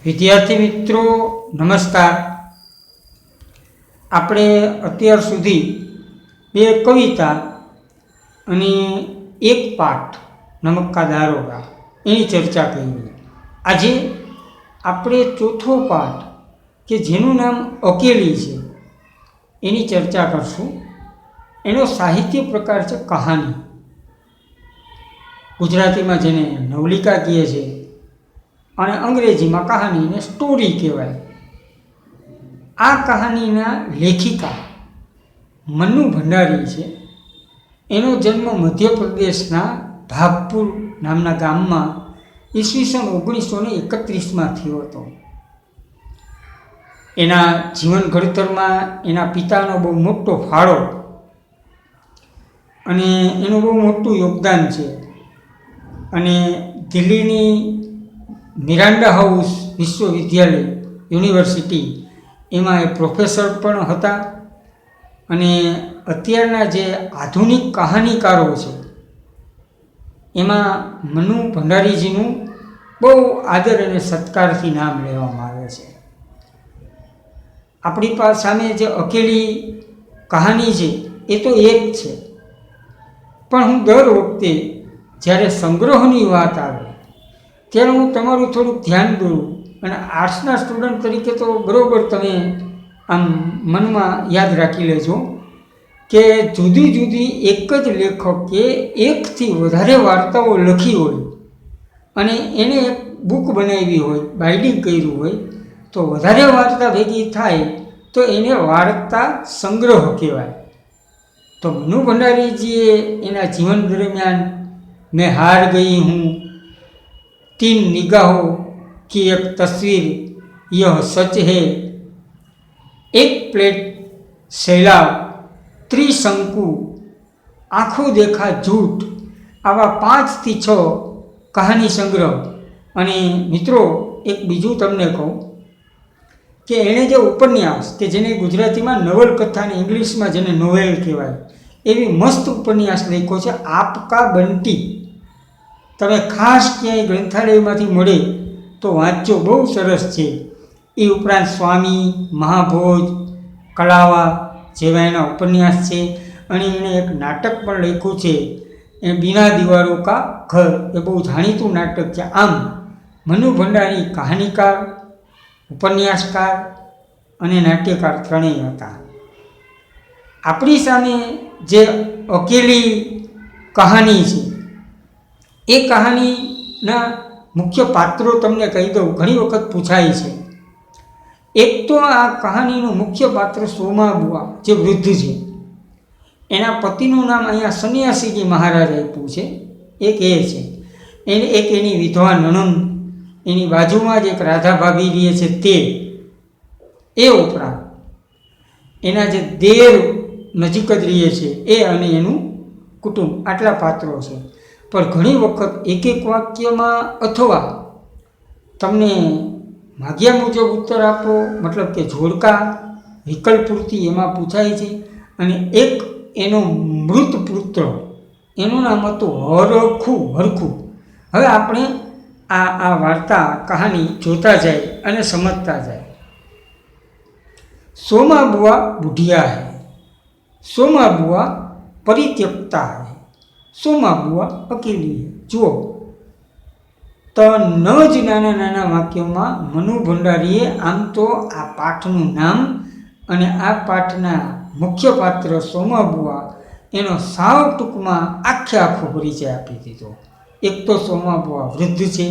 વિદ્યાર્થી મિત્રો નમસ્કાર। આપણે અત્યાર સુધી બે કવિતા અને એક પાઠ નમક કા દારોગા એની ચર્ચા કરી। આજે આપણે ચોથો પાઠ કે જેનું નામ અકેલી છે એની ચર્ચા કરશું। એનો સાહિત્ય પ્રકાર છે કહાની। ગુજરાતીમાં જેને નવલિકા કહે છે અને અંગ્રેજીમાં કહાનીને સ્ટોરી કહેવાય। આ કહાનીના લેખિકા મનુ ભંડારી છે। એનો જન્મ મધ્યપ્રદેશના ભાગપુર નામના ગામમાં ઈસવીસન 1931માં થયો હતો। એના જીવન ઘડતરમાં એના પિતાનો બહુ મોટો ફાળો અને એનું બહુ મોટું યોગદાન છે। અને દિલ્હીની મિરાન્ડા હાઉસ વિશ્વવિદ્યાલય યુનિવર્સિટી એમાં એ પ્રોફેસર પણ હતા। અને અત્યારના જે આધુનિક કહાનીકારો છે એમાં મનુ ભંડારીજીનું બહુ આદર અને સત્કારથી નામ લેવામાં આવે છે। આપણી પાસે સામે જે અકેલી કહાની છે એ તો એક છે, પણ હું દર વખતે જ્યારે સંગ્રહની વાત આવે ત્યારે હું તમારું થોડુંક ધ્યાન દોરું। અને આર્ટ્સના સ્ટુડન્ટ તરીકે તો બરાબર તમે આમ મનમાં યાદ રાખી લેજો કે જુદી જુદી એક જ લેખકે એકથી વધારે વાર્તાઓ લખી હોય અને એને એક બુક બનાવી હોય, બાઇન્ડિંગ કર્યું હોય, તો વધારે વાર્તા ભેગી થાય તો એને વાર્તા સંગ્રહ કહેવાય। તો મનુ ભંડારીજીએ એના જીવન દરમિયાન मैं हार गई हूँ, 3 निगाहों की एक तस्वीर, यह सच है, एक प्लेट सैलाब, त्रिशंकु, आँखों देखा झूठ, आवा 5 થી 6 कहानी संग्रह। અને મિત્રો એક બીજું તમને કહું કે એણે જે ઉપન્યાસ કે જેને ગુજરાતીમાં નવલકથાને ઇંગ્લિશમાં જેને નોવેલ કહેવાય એવી મસ્ત ઉપન્યાસ લખ્યો છે આપકા બંટી। તમે ખાસ ક્યાંય ગ્રંથાલયમાંથી મળે તો વાંચજો, બહુ સરસ છે। એ ઉપરાંત સ્વામી, મહાભોજ, કલાવા જેવા એના ઉપન્યાસ છે। અને એણે એક નાટક પણ લખ્યું છે એ બિના દીવારો કા ઘર, એ બહુ જાણીતું નાટક છે। આમ મનુ ભંડારી કહાનીકાર, ઉપન્યાસકાર અને નાટ્યકાર ત્રણેય હતા। આપણી સામે જે અકેલી કહાની છે એ કહાનીના મુખ્ય પાત્રો તમને કહી દઉં, ઘણી વખત પૂછાય છે। એક તો આ કહાનીનું મુખ્ય પાત્ર સોમાબુઆ જે વૃદ્ધ છે, એના પતિનું નામ અહીંયા સન્યાસીજી મહારાજ આપ્યું છે, એક એ છે। એને એક એની વિધવા નણંદ, એની બાજુમાં જ એક રાધા ભાભી રહે છે તે, એ ઉપરાંત એના જે દેર નજીક જ રહે છે એ અને એનું કુટુંબ, આટલા પાત્રો છે। પણ ઘણી વખત એક એક વાક્યમાં અથવા તમને માગ્યા મુજબ ઉત્તર આપો, મતલબ કે જોડકા વિકલ્પ પૂરતી એમાં પૂછાય છે। અને એક એનો મૃત પુત્ર, એનું નામ હતું હરખું। હવે આપણે આ વાર્તા કહાની જોતા જાય અને સમજતા જાય। सोमाबुआ बुढ़िया है, सोमाबुआ परित्यक्ता है, सोमाबुआ अकेली है। જુઓ તો ન જ નાના નાના વાક્યોમાં મનુ ભંડારીએ આમ તો આ પાઠનું નામ અને આ પાઠના મુખ્ય પાત્ર સોમાબુઆ એનો સાવ ટૂંકમાં આખો પરિચય આપી દીધો। એક તો સોમાબુઆ વૃદ્ધ છે,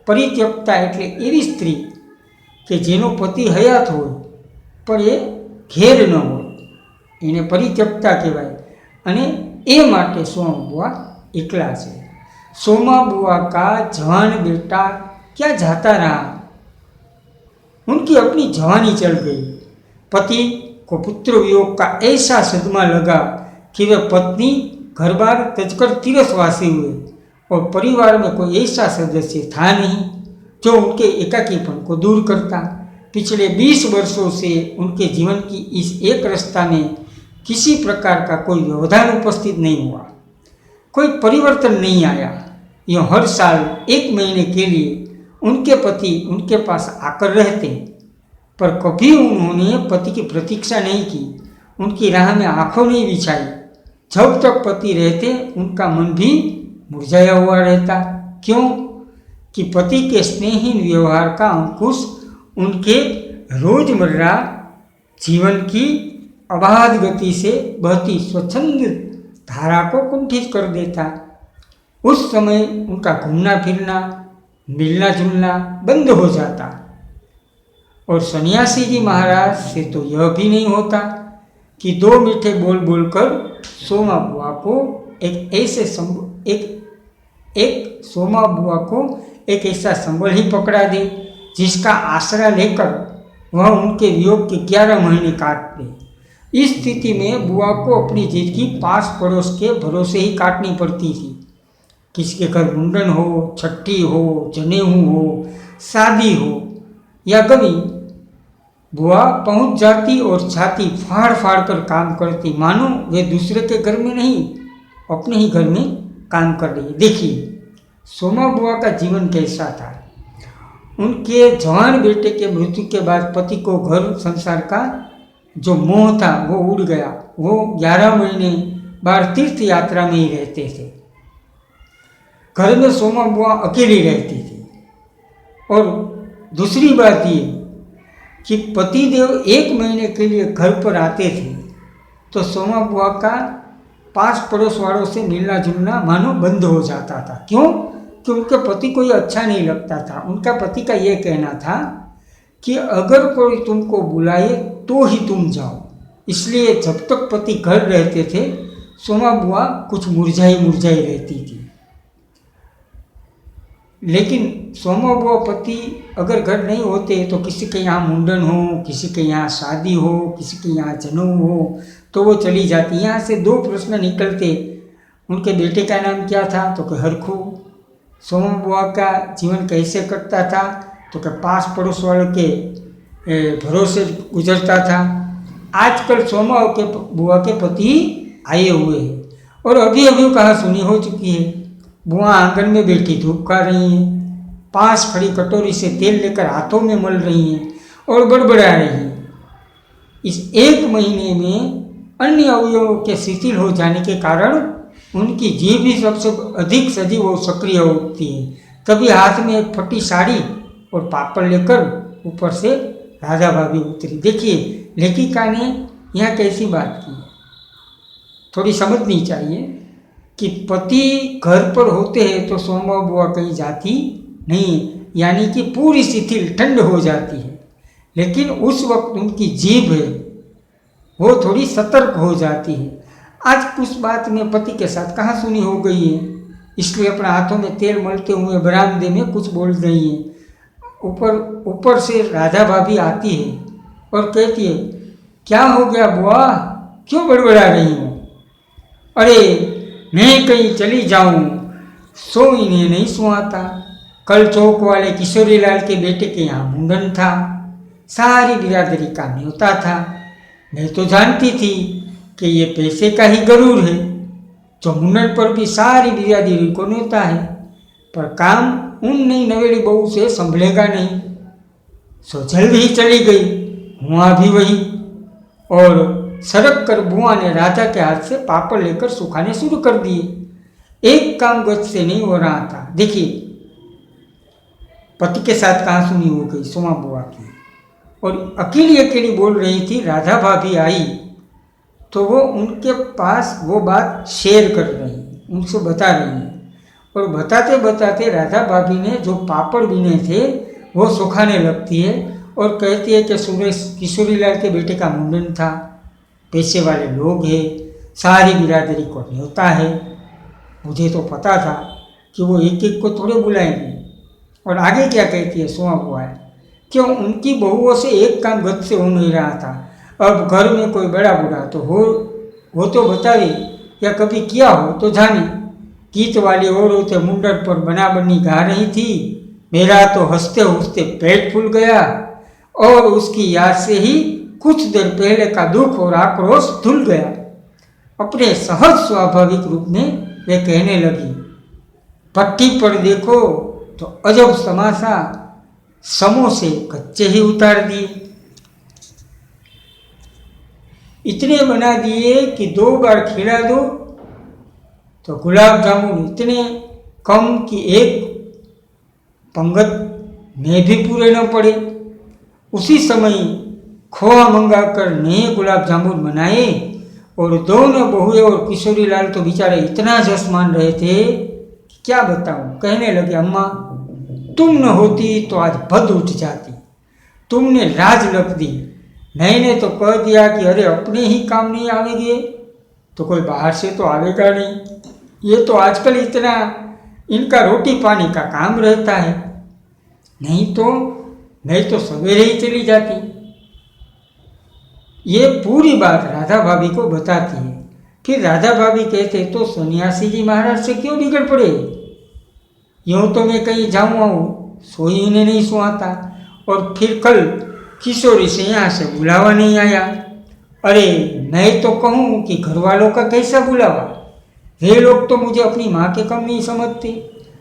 પરિત્યક્તા એટલે એવી સ્ત્રી કે જેનો પતિ હયાત હોય પણ એ ઘેર ન હોય, એને પરિત્યક્તા કહેવાય। અને એ માટે સોમાબુઆ એકલા છે। सोमाबुआ का जवान बेटा क्या जाता रहा, उनकी अपनी जवानी चल गई। पति को पुत्र वियोग का ऐसा सदमा लगा कि वे पत्नी घर बार तजकर तीरथवासी हुए और परिवार में कोई ऐसा सदस्य था नहीं जो उनके एकाकीपन को दूर करता। पिछले 20 वर्षों से उनके जीवन की इस एक रस्ता में किसी प्रकार का कोई व्यवधान उपस्थित नहीं हुआ, कोई परिवर्तन नहीं आया। यह हर साल 1 महीने के लिए उनके पति उनके पास आकर रहते, पर कभी उन्होंने पति की प्रतीक्षा नहीं की, उनकी राह में आंखों नहीं बिछाई। जब तक पति रहते उनका मन भी मुरझाया हुआ रहता। क्यों? कि पति के स्नेहहीन व्यवहार का अंकुश उनके रोजमर्रा जीवन की अबाध गति से बहती स्वच्छंद धारा को कुंठित कर देता। उस समय उनका घूमना फिरना, मिलना जुलना बंद हो जाता। और सन्यासी जी महाराज से तो यह भी नहीं होता कि दो मीठे बोल बोलकर सोमा बुआ को एक ऐसा संबल ही पकड़ा दे जिसका आसरा लेकर वह उनके वियोग के 11 महीने काट दे। इस स्थिति में बुआ को अपनी जिंदगी पास पड़ोस के भरोसे ही काटनी पड़ती थी। किसी के घर मुंडन हो, छठी हो, जनेऊ हो, शादी हो या गमी, बुआ पहुंच जाती और छाती फाड़ फाड़ कर काम करती, मानो वे दूसरे के घर में नहीं अपने ही घर में काम कर रही। देखिए सोमा बुआ का जीवन कैसा था। उनके जवान बेटे के मृत्यु के बाद पति को घर संसार का जो मोह था वो उड़ गया। वो 11 महीने बाहर तीर्थ यात्रा में ही रहते थे। घर में सोमा बुआ अकेली रहती थी। और दूसरी बात ये कि पतिदेव 1 महीने के लिए घर पर आते थे तो सोमा बुआ का पास पड़ोस वालों से मिलना जुलना मानो बंद हो जाता था। क्यों? कि उनके पति को ये अच्छा नहीं लगता था। उनका पति का ये कहना था कि अगर कोई तुमको बुलाए तो ही तुम जाओ। इसलिए जब तक पति घर रहते थे सोमा बुआ कुछ मुरझाई रहती थी। लेकिन सोमा बुआ पति अगर घर नहीं होते तो किसी के यहाँ मुंडन हो, किसी के यहाँ शादी हो, किसी के यहाँ जनेऊ हो तो वो चली जाती। यहाँ से 2 प्रश्न निकलते। उनके बेटे का नाम क्या था? तो कि हरखू। सोमा बुआ का जीवन कैसे कटता था? तो कि पास पड़ोस वालों के भरोसे गुजरता था। आजकल सोमा के बुआ के पति आए हुए हैं और अभी अभी कहा सुनी हो चुकी है। बुआ आंगन में बैठी धूप खा रही हैं, पास खड़ी कटोरी से तेल लेकर हाथों में मल रही हैं और बड़बड़ा रही हैं। इस 1 महीने में अन्य अवयवों के शिथिल हो जाने के कारण उनकी जीभ भी सबसे अधिक सजीव और सक्रिय होती है। कभी हाथ में एक फटी साड़ी और पापड़ लेकर ऊपर से राधा भाभी उतरी। देखिए लेखिका ने यहाँ कैसी बात की, थोड़ी समझनी चाहिए कि पति घर पर होते हैं तो सोमा बुआ कहीं जाती नहीं, यानी कि पूरी शिथिल ठंड हो जाती है। लेकिन उस वक्त उनकी जीभ है वो थोड़ी सतर्क हो जाती है। आज कुछ बात में पति के साथ कहाँ सुनी हो गई है, इसलिए अपने हाथों में तेल मलते हुए बरामदे में कुछ बोल रही है। ऊपर से राधा भाभी आती है और कहती है, क्या हो गया बुआ, क्यों बड़बड़ा रही हो? अरे मैं कहीं चली जाऊं, सो इन्हें नहीं सुहाता। कल चौक वाले किशोरी लाल के बेटे के यहाँ मुंडन था, सारी बिरादरी का न्योता था। मैं तो जानती थी कि ये पैसे का ही गरूर है, जो मुंडन पर भी सारी बिरादरी को न्योता है, पर काम उन नई नवेली बहू से संभलेगा नहीं। सो जल्द ही चली गई, हुआ भी वही। और सरक कर बुआ ने राजा के हाथ से पापड़ लेकर सुखाने शुरू कर दिए। एक काम गत से नहीं हो रहा था। देखिए पति के साथ कहाँ सुनी हो गई सोमा बुआ की, और अकेली बोल रही थी। राधा भाभी आई तो वो उनके पास वो बात शेयर कर रही है, उनसे बता रही है। और बताते बताते राधा भाभी ने जो पापड़ बीने थे वो सुखाने लगती है और कहती है कि सुरेश किशोरी लाल के बेटे का मुंडन था, पैसे वाले लोग हैं, सारी बिरादरी को न्योता है। मुझे तो पता था कि वो एक एक को थोड़े बुलाएंगे। और आगे क्या कहती है सोमा बुआ, क्यों उनकी बहुओं से एक काम गत से हो नहीं रहा था। अब घर में कोई बड़ा बूढ़ा तो हो तो बतावे, या कभी किया हो तो जाने। गीत वाली औरतें मुंडन पर बना बनी गा रही थी, मेरा तो हंसते हंसते पेट फूल गया। और उसकी याद से ही कुछ देर पहले का दुख और आक्रोश धुल गया। अपने सहज स्वाभाविक रूप में वे कहने लगी, पट्टी पर देखो तो अजब तमाशा, समोसे कच्चे ही उतार दिए, इतने बना दिए कि 2 बार खिला दो तो गुलाब जामुन इतने कम कि एक पंगत में भी पूरे न पड़े। उसी समय खोआ मंगाकर नए गुलाब जामुन बनाए और दोनों बहुए और किशोरी लाल तो बेचारे इतना जश मान रहे थे कि क्या बताऊं। कहने लगे, अम्मा तुम न होती तो आज भद उठ जाती, तुमने लाज रख दी। मैंने तो कह दिया कि अरे अपने ही काम नहीं आवेंगे तो कोई बाहर से तो आवेगा नहीं। ये तो आजकल इतना इनका रोटी पानी का काम रहता है, नहीं तो मैं तो सवेरे ही चली जाती। ये पूरी बात राधा भाभी को बताती है। फिर राधा भाभी कहते तो सन्यासी जी महाराज से क्यों बिगड़ पड़े, यूँ तो मैं कहीं जाऊँ आऊँ सोई इन्हें नहीं सुहाता, और फिर कल किशोरी से यहाँ से बुलावा नहीं आया। अरे मैं तो कहूँ कि घर वालों का कैसा बुलावा, वे लोग तो मुझे अपनी माँ के कम नहीं समझते,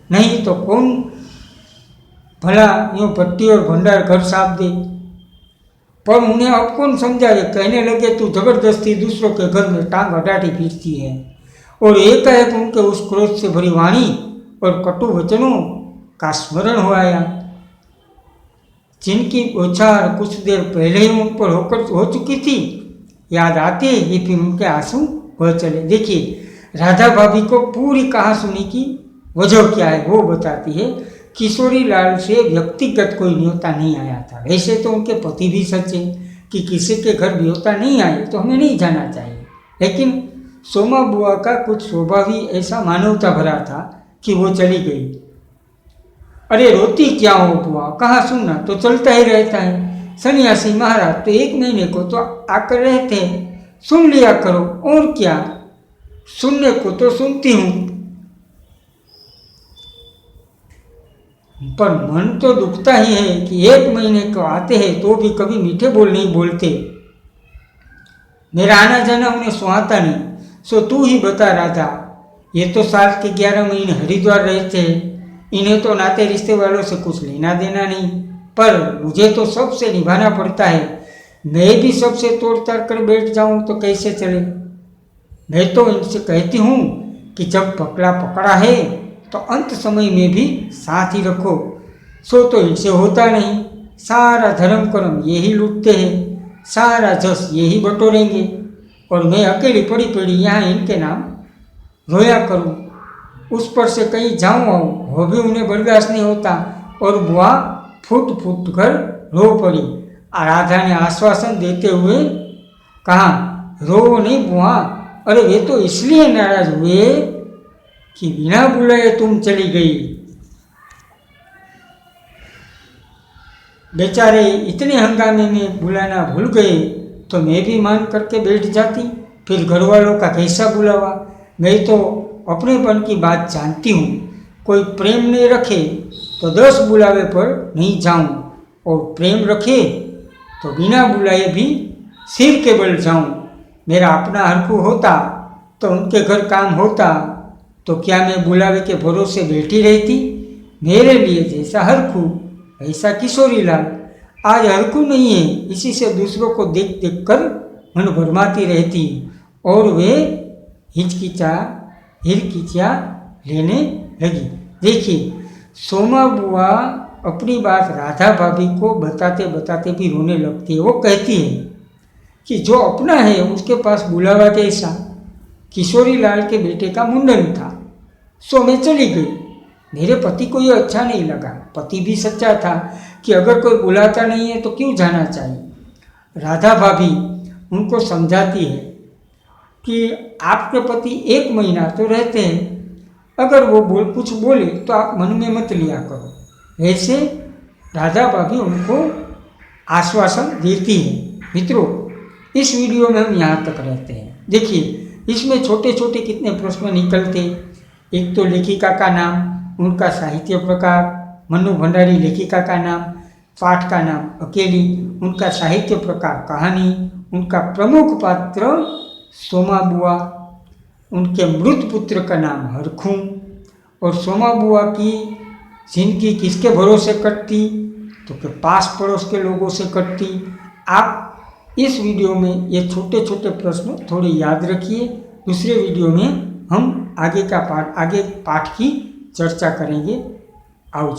नहीं तो कौन भला यूँ पट्टी और भंडार घर साफ दे। पर उन्हें अब कौन समझाए। कहने लगे, तू जबरदस्ती दूसरों के घर में टांग अडाटी फिरती है। और एकाएक उनके उस क्रोध से भरी वाणी और कटु वचनों का स्मरण हो आया, जिनकी बौछार कुछ देर पहले ही उन पर हो चुकी थी। याद आते ही फिर उनके आंसू बह चले। देखिए, राधा भाभी को पूरी कहासुनी की वजह क्या है वो बताती है। किशोरी लाल से व्यक्तिगत कोई न्योता नहीं आया था। वैसे तो उनके पति भी सच्चे कि किसी के घर न्योता नहीं आए तो हमें नहीं जाना चाहिए, लेकिन सोमा बुआ का कुछ स्वभाव ही ऐसा मानवता भरा था कि वो चली गई। अरे रोती क्या हो बुआ, कहाँ सुनना तो चलता ही रहता है। सन्यासी महाराज तो 1 महीने को तो आकर रहते हैं, सुन लिया करो, और क्या, सुनने को तो सुनती हूँ, पर मन तो दुखता ही है कि 1 महीने को आते हैं तो भी कभी मीठे बोल नहीं बोलते। मेरा आना जाना उन्हें सुहाता नहीं। सो तू ही बता राधा, ये तो साल के 11 महीने हरिद्वार रहते हैं, इन्हें तो नाते रिश्ते वालों से कुछ लेना देना नहीं, पर मुझे तो सबसे निभाना पड़ता है। मैं भी सबसे तोड़ ताड़ कर बैठ जाऊं तो कैसे चले। मैं तो इनसे कहती हूँ कि जब पकड़ा पकड़ा है तो अंत समय में भी साथ ही रखो। सो तो इनसे होता नहीं, सारा धर्म कर्म यही लूटते हैं, सारा जस यही बटोरेंगे, और मैं अकेली पड़ी पड़ी यहाँ इनके नाम रोया करूँ। उस पर से कहीं जाऊँ आऊँ वो भी उन्हें बर्दाश्त नहीं होता। और बुआ फूट फूट कर रो पड़ी। राधा ने आश्वासन देते हुए कहा, रो नहीं बुआ, अरे वे तो इसलिए नाराज हुए कि बिना बुलाए तुम चली गई। बेचारे इतने हंगामे में बुलाना भूल गए तो मैं भी मान करके बैठ जाती, फिर घर वालों का कैसा बुलावा। मैं तो अपनेपन की बात जानती हूँ, कोई प्रेम नहीं रखे तो 10 बुलावे पर नहीं जाऊँ, और प्रेम रखे तो बिना बुलाए भी सिर के बल जाऊँ। मेरा अपना हरखू होता तो उनके घर काम होता तो क्या मैं बुलावे के भरोसे बैठी रहती। मेरे लिए जैसा हरखू ऐसा किशोरी लाल। आज हरखू नहीं है, इसी से दूसरों को देख देख कर मन भरमाती रहती और वे हिचकिचा लेने लगी। देखिए, सोमा बुआ अपनी बात राधा भाभी को बताते बताते भी रोने लगती है। वो कहती है कि जो अपना है उसके पास बुलावा कैसा। किशोरी लाल के बेटे का मुंडन था, सो मैं चली गई। मेरे पति को ये अच्छा नहीं लगा। पति भी सच्चा था कि अगर कोई बुलाता नहीं है तो क्यों जाना चाहिए। राधा भाभी उनको समझाती है कि आपके पति 1 महीना तो रहते हैं, अगर वो कुछ बोले तो आप मन में मत लिया करो। वैसे राधा भाभी उनको आश्वासन देती है। मित्रों, इस वीडियो में हम यहाँ तक रहते हैं। देखिए, इसमें छोटे छोटे कितने प्रश्न निकलते। एक तो लेखिका का नाम, उनका साहित्य प्रकार, मन्नू भंडारी लेखिका का नाम, पाठ का नाम अकेली, उनका साहित्य प्रकार कहानी, उनका प्रमुख पात्र सोमा बुआ, उनके मृत पुत्र का नाम हरखू, और सोमा बुआ की जिंदगी किसके भरोसे कटती, तो कि पास पड़ोस के लोगों से कटती। आप इस वीडियो में ये छोटे छोटे प्रश्न थोड़े याद रखिए। दूसरे वीडियो में हम आगे पाठ की चर्चा करेंगे। आओ।